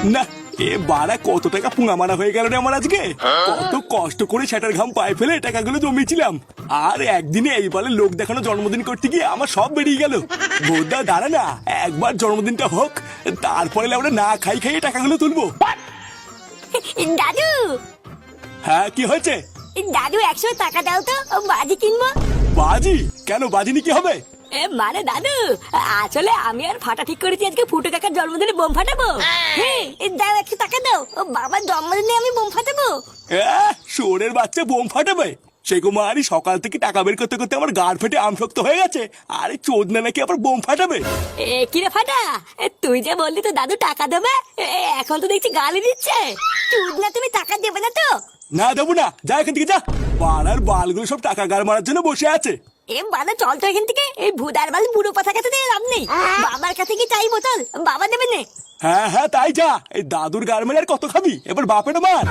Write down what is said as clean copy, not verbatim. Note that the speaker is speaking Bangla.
না, এ বাড়া কত টাকা পুঙা মারা হয়ে গেল রে আমার আজকে। কত কষ্ট করে সেটার ঘাম পায়ে ফেলে টাকাগুলো জমিয়েছিলাম, আর একদিনে এই বলে লোক দেখানো জন্মদিন করতে গিয়ে আমার সব বেরিয়ে গেল। বোধা দাঁড়া না, একবার জন্মদিনটা হোক, তারপরে আমরা না খাই খাইয়ে টাকাগুলো তুলবো। দাদু, হ্যাঁ কি হয়েছে? দাদু 100 টাকা দাও তো, বাজি কিনবো। বাজি? কেন বাজিনি কি হবে? মানে দাদু, আসলে আমি আর ফাটা ঠিক করেছি আজকে ফুটো কাকার জন্মদিনে বোম ফাটাবো। হ্যাঁ, দাও 100 টাকা দাও, বাবার জন্মদিনে আমি বোম ফাটাবো। শোরের বাচ্চা বোম ফাটাবে? সে কুমারী সকাল থেকে টাকা বের করতে করতে আমার গাড় ফেটে আমশক্ত হয়ে গেছে, আরে চোদনা নাকি আবার বোম ফাটাবে? কিরে ফাটা, তুই যে বললি তো দাদু টাকা দেবে, এখন তো দেখছি গালি দিচ্ছে। চুদনা, তুমি টাকা দেবে না তো? না দেবো না, যা এখান থেকে যা। পাড়ার বালগুলো সব টাকা গাড় মারার জন্য বসে আছে। বাবা চল তো এখান থেকে, এই ভুদার বাল বুড়ো পাতা কাছে দিয়ে লাভ নেই। বাবার কাছে কি চাই বোতল, বাবা দেবে না। হ্যাঁ হ্যাঁ তাই যা, এই দাদুর গাড় মেরে আর কত খাবি, এবার বাপের মার।